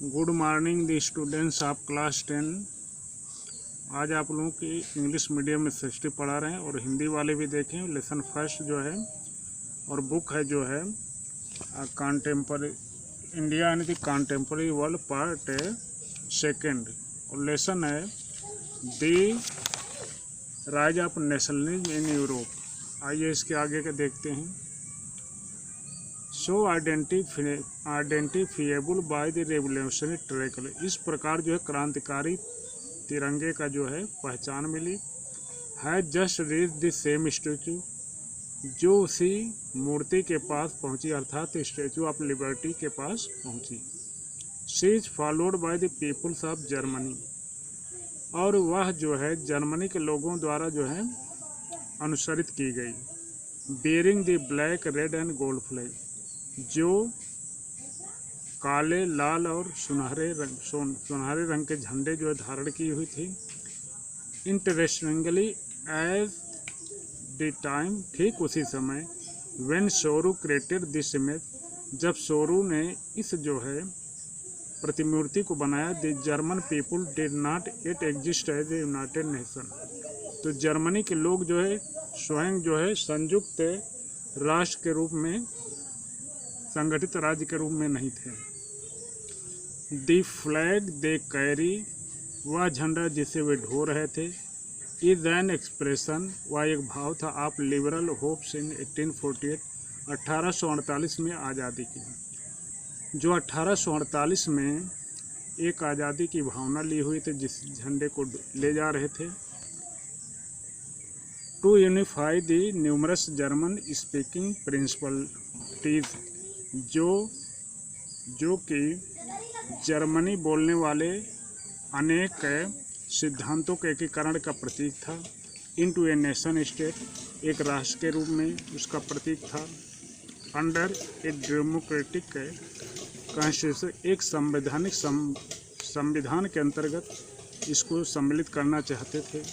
Good morning the students of class 10। आज आप लोगों की इंग्लिश मीडियम में हिस्ट्री पढ़ा रहे हैं और हिंदी वाले भी देखें। लेसन फर्स्ट जो है और बुक है जो है कॉन्टेम्पररी इंडिया यानी कि कॉन्टेम्पररी वर्ल्ड पार्ट सेकेंड, और लेसन है the rise of nationalism in Europe. आइए इसके आगे के देखते हैं। So identifiable by the revolutionary tricolour, इस प्रकार जो है क्रांतिकारी तिरंगे का जो है पहचान मिली। है just reach the same statue, जो उसी मूर्ति के पास पहुंची, अर्थात स्टैचू ऑफ लिबर्टी के पास पहुंची। She is followed by the peoples of Germany, और वह जो है जर्मनी के लोगों द्वारा जो है अनुसरित की गई। Bearing the black red and gold flag, जो काले लाल और सुनहरे रंग के झंडे जो है धारण की हुई थी। इंटरेस्टिंगली एज द टाइम, ठीक उसी समय, when Sorrieu created this image, जब सोरू ने इस जो है प्रतिमूर्ति को बनाया, the German people did not it exist as a united nation, तो जर्मनी के लोग जो है स्वयं जो है संयुक्त राष्ट्र के रूप में, संगठित राज्य के रूप में नहीं थे। द फ्लैग दे कैरी, वह झंडा जिसे वे ढो रहे थे, इज एन एक्सप्रेशन, वह एक भाव था, ऑफ लिबरल होप्स इन 1848, 1848 में आज़ादी की, जो 1848 में एक आज़ादी की भावना ली हुई थी, जिस झंडे को ले जा रहे थे। To unify the numerous German speaking principalities, जो कि जर्मनी बोलने वाले अनेक सिद्धांतों के एकीकरण का प्रतीक था। इनटू ए नेशन स्टेट, एक राष्ट्र के रूप में उसका प्रतीक था। अंडर ए डेमोक्रेटिक कॉन्स्टिट्यूशन, एक संवैधानिक संविधान के अंतर्गत इसको सम्मिलित करना चाहते थे।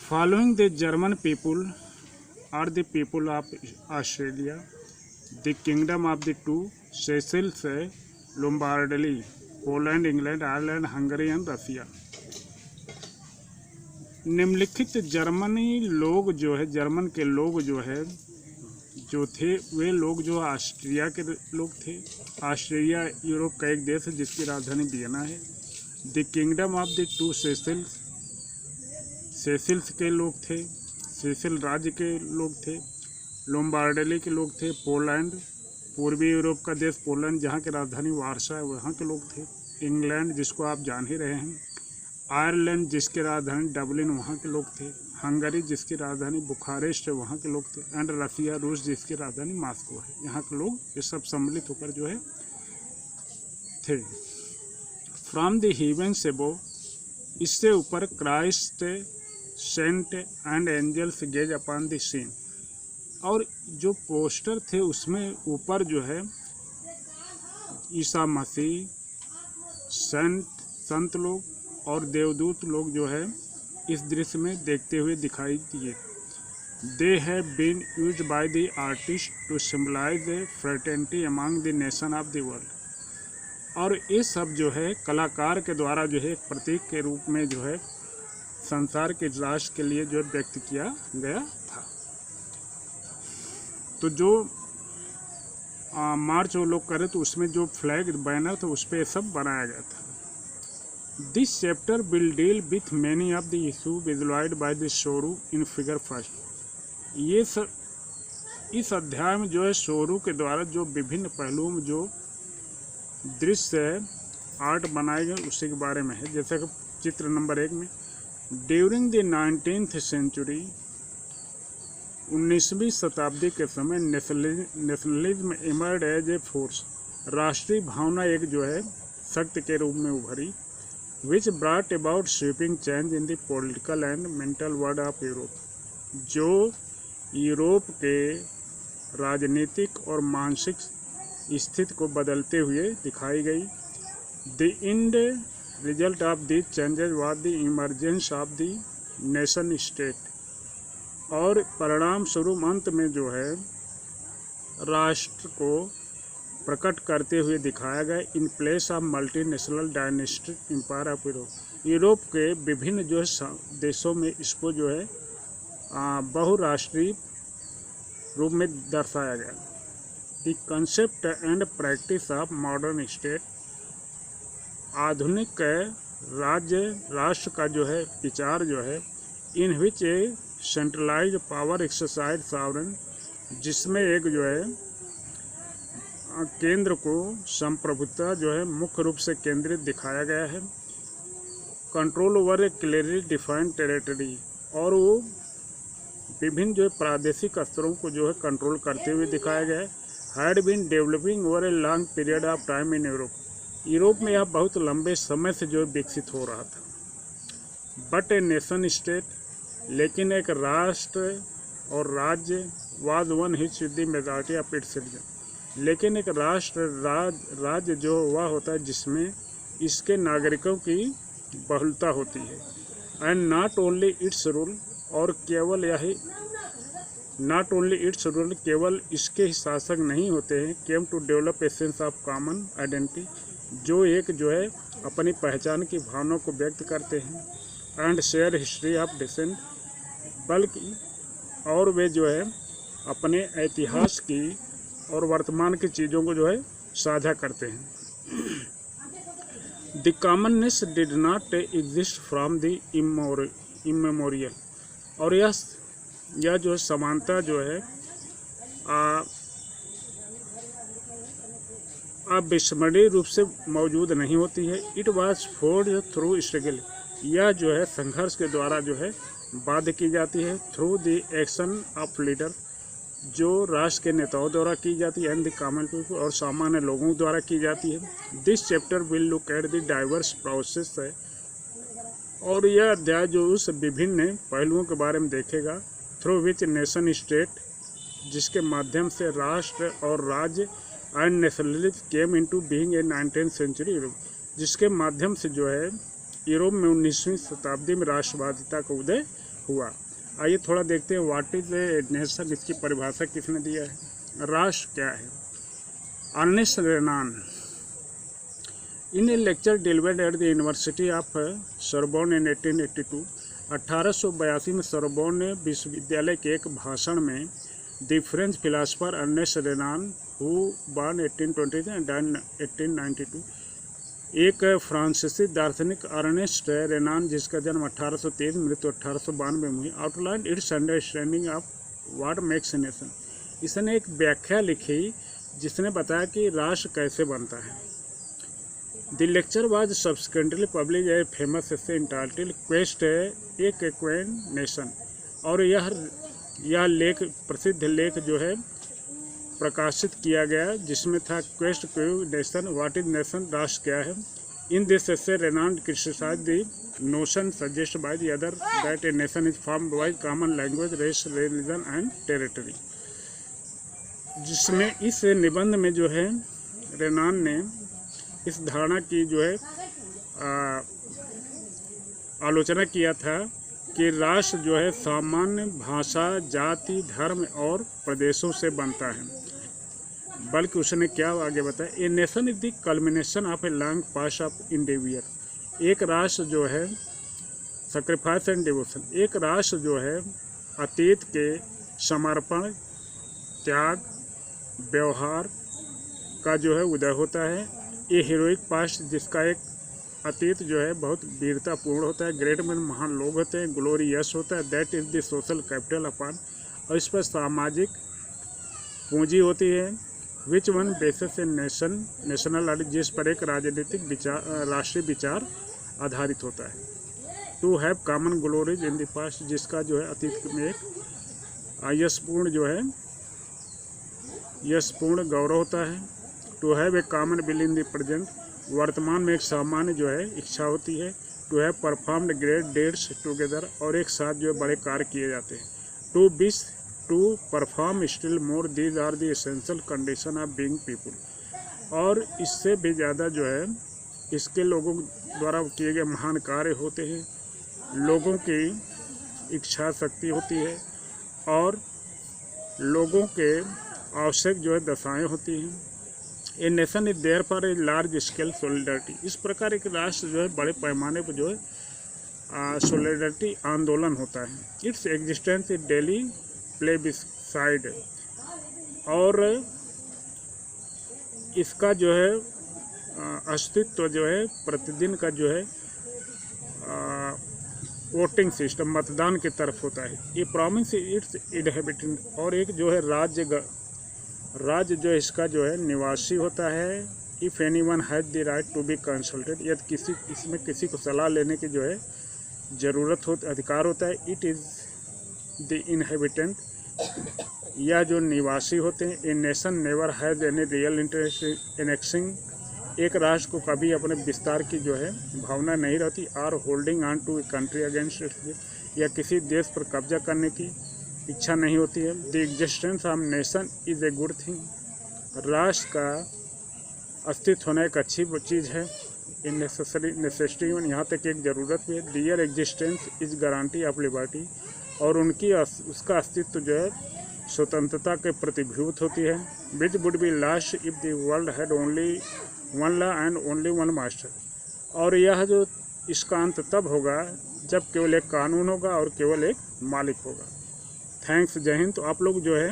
Following the German people are the people of Australia, the kingdom of the two Sicilies, Lombardy, Poland, England, Ireland, Hungary and Russia. निम्नलिखित जर्मनी लोग जो है, जर्मन के लोग जो थे, वे लोग जो ऑस्ट्रिया के लोग थे। ऑस्ट्रिया यूरोप का एक देश है जिसकी राजधानी वियना है। The kingdom of the two Seychelles, Seychelles के लोग थे, सेशेल राज्य के लोग थे। लोम्बार्डी के लोग थे। पोलैंड, पूर्वी यूरोप का देश पोलैंड, जहाँ की राजधानी वारसा है, वहाँ के लोग थे। इंग्लैंड, जिसको आप जान ही रहे हैं। आयरलैंड, जिसकी राजधानी डबलिन, वहाँ के लोग थे। हंगरी, जिसकी राजधानी बुखारेस्ट है, वहाँ के लोग थे। एंड रसिया, रूस, जिसकी राजधानी मॉस्को है, यहाँ के लोग ये सब सम्मिलित होकर जो है थे। फ्रॉम द हेवेंस अबोव, इससे ऊपर, Christ, saint and angels gaze upon the scene, और जो पोस्टर थे उसमें ऊपर जो है ईसा मसीह, संत लोग और देवदूत लोग जो है इस दृश्य में देखते हुए दिखाई दिए। They have been used by the artist to symbolise the fraternity among the nation of the world, और ये सब जो है कलाकार के द्वारा जो है एक प्रतीक के रूप में जो है संसार के राष्ट्र के लिए जो व्यक्त किया गया था। तो जो मार्च वो लोग करे तो उसमें जो फ्लैग बैनर था उस पर सब बनाया गया था। This chapter will deal with many of the issue visualised by the Sorrieu in figure first, ये सब इस अध्याय में जो है सोरू के द्वारा जो विभिन्न पहलुओं में जो दृश्य आर्ट बनाए गए उसी के बारे में है। जैसे कि चित्र नंबर 1 में, ड्यूरिंग द 19th सेंचुरी, 19वीं शताब्दी के समय, nationalism emerge as a force, राष्ट्रीय भावना एक जो है शक्ति के रूप में उभरी। Which brought about sweeping change in the political and mental world of Europe, जो यूरोप के राजनीतिक और मानसिक स्थिति को बदलते हुए दिखाई गई। The end result of the changes was the emergence of the nation state, और परिणाम स्वरूप अंत में जो है राष्ट्र को प्रकट करते हुए दिखाया गया in place of multinational dynastic empire of Europe. Europe के विभिन्न जो है देशों में इसको जो है बहुराष्ट्रीय रूप में दर्शाया गया। The concept and practice of modern state, आधुनिक राष्ट्र का जो है विचार जो है, इन विच ए सेंट्रलाइज पावर एक्सरसाइज सॉवरेन, जिसमें एक जो है केंद्र को संप्रभुता जो है मुख्य रूप से केंद्रित दिखाया गया है। कंट्रोल ओवर ए क्लियरली डिफाइंड टेरिटरी, और वो विभिन्न जो है प्रादेशिक स्तरों को जो है कंट्रोल करते हुए दिखाया गया है। Had been developing over a long period of time in Europe, Europe में यह बहुत लंबे समय से जो विकसित हो रहा था। बट ए नेशन स्टेट, लेकिन एक राष्ट्र और राज्य was one hitch with the majority of its citizen, लेकिन एक राष्ट्र राज्य जो वह होता है जिसमें इसके नागरिकों की बहुलता होती है। And not only it's rule, और केवल यही नॉट ओनली इट्स रूल, केवल इसके ही शासक नहीं होते हैं। Came to develop a sense of common identity, जो एक जो है अपनी पहचान की भावना को व्यक्त करते हैं। And share history of descent, बल्कि और वे जो है अपने इतिहास की और वर्तमान की चीज़ों को जो है साझा करते हैं। The commonness did not exist from the immemorial, और यह जो समानता जो है अविस्मरणीय रूप से मौजूद नहीं होती है। It was Ford through struggle, यह जो है संघर्ष के द्वारा जो है बाध्य की जाती है। Through the action of leader, जो राष्ट्र के नेताओं द्वारा की जाती है। एंड द कॉमन पीपल, और सामान्य लोगों द्वारा की जाती है। This chapter will look at the diverse process है, और यह अध्याय जो उस विभिन्न पहलुओं के बारे में देखेगा। थ्रू विच नेशन स्टेट, जिसके माध्यम से राष्ट्र और राज्य and nationalism came into being a 19th century Europe, जिसके माध्यम से जो है यूरोप में 19वीं शताब्दी में राष्ट्रवादिता का उदय हुआ। आइए थोड़ा देखते हैं व्हाट इज ए नेशन, इसकी परिभाषा किसने दिया है। राष्ट्र क्या है। Ernest Renan, in a lecture delivered at the University of Sorbonne in 1882, 1882 में सोरबोन विश्वविद्यालय के एक भाषण में the French philosopher Ernest Renan, who born 1820 and died 1892, एक फ्रांसीसी दार्शनिक अर्नेस्ट रेनान, जिसका जन्म 1823 मृत्यु 1892 में हुई, outline it's understanding of what makes a nation, इसने एक व्याख्या लिखी जिसने बताया कि राष्ट्र कैसे बनता है। The lecture was subsequently publish a famous essay entitled क्वेस्ट ए क्वेन नेशन, और यह लेख प्रसिद्ध लेख जो है प्रकाशित किया गया, जिसमें था क्वेस्ट क्यू नेशन, व्हाट इज नेशन, राष्ट्र क्या है। In this essay Renan criticise the notion suggest by the other that a nation is formed by common language, race, religion and territory, जिसमें इस निबंध में जो है रेनान ने इस धारणा की जो है आलोचना किया था कि राष्ट्र जो है सामान्य भाषा, जाति, धर्म और प्रदेशों से बनता है। बल्कि उसने क्या आगे बताया, ए nation is the culmination of a long past of individual, एक राष्ट्र जो है सेक्रीफाइस एंड डिवोशन, एक राष्ट्र जो है अतीत के समर्पण, त्याग, व्यवहार का जो है उदय होता है। ये हीरोइक पास्ट, जिसका एक अतीत जो है बहुत वीरतापूर्ण होता है। ग्रेट मैन, महान लोग होते हैं। ग्लोरी यश होता है। That is the social capital upon, और इस पर सामाजिक पूंजी होती है। Which one basis A national, जिस पर एक राजनीतिक विचार, राष्ट्रीय विचार आधारित होता है। To have common glories in the past, जिसका जो है अतीत में एक यशपूर्ण जो है यशपूर्ण गौरव होता है। To have a common will in the present, वर्तमान में एक सामान्य जो है इच्छा होती है। To have performed great deeds together, और एक साथ जो बड़े कार्य किए जाते हैं। To wish to perform still more, these are the essential condition of being people, और इससे भी ज़्यादा जो है इसके लोगों द्वारा किए गए महान कार्य होते हैं। लोगों की इच्छा शक्ति होती है, और लोगों के आवश्यक जो है दशाएँ होती हैं। A nation is there for a large scale solidarity. इस प्रकार एक राष्ट्र जो है बड़े पैमाने पर जो है सोलिडरिटी आंदोलन होता है। Its existence is daily plebiscite, और इसका जो है अस्तित्व जो है प्रतिदिन का जो है वोटिंग सिस्टम मतदान की तरफ होता है। ये प्रोविंस इट्स इनहेबिटेंट, और एक जो है राज्य जो इसका जो है निवासी होता है। If anyone has the right to be consulted, यदि इसमें किसी को सलाह लेने की जो है ज़रूरत हो, अधिकार होता है। इट इज़ द इनहेबिटेंट, या जो निवासी होते हैं। A nation never has any real interest annexing, एक राष्ट्र को कभी अपने विस्तार की जो है भावना नहीं रहती। Are holding on to a country against its, या किसी देश पर कब्जा करने की इच्छा नहीं होती है। The existence of nation is a good thing, राष्ट्र का अस्तित्व होना एक अच्छी चीज़ है। इन नेसेसिटी, यहाँ तक एक ज़रूरत भी है। Their existence is guarantee of liberty, और उसका अस्तित्व जो है स्वतंत्रता के प्रतिभूत होती है। Which would be last if the world had only one law and only one master, और यह जो इसका अंत तब होगा जब केवल एक कानून होगा और केवल एक मालिक होगा। थैंक्स, जय हिंद। तो आप लोग जो है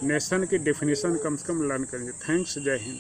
नेशन की डेफिनेशन कम से कम लर्न करेंगे। थैंक्स, जय हिंद।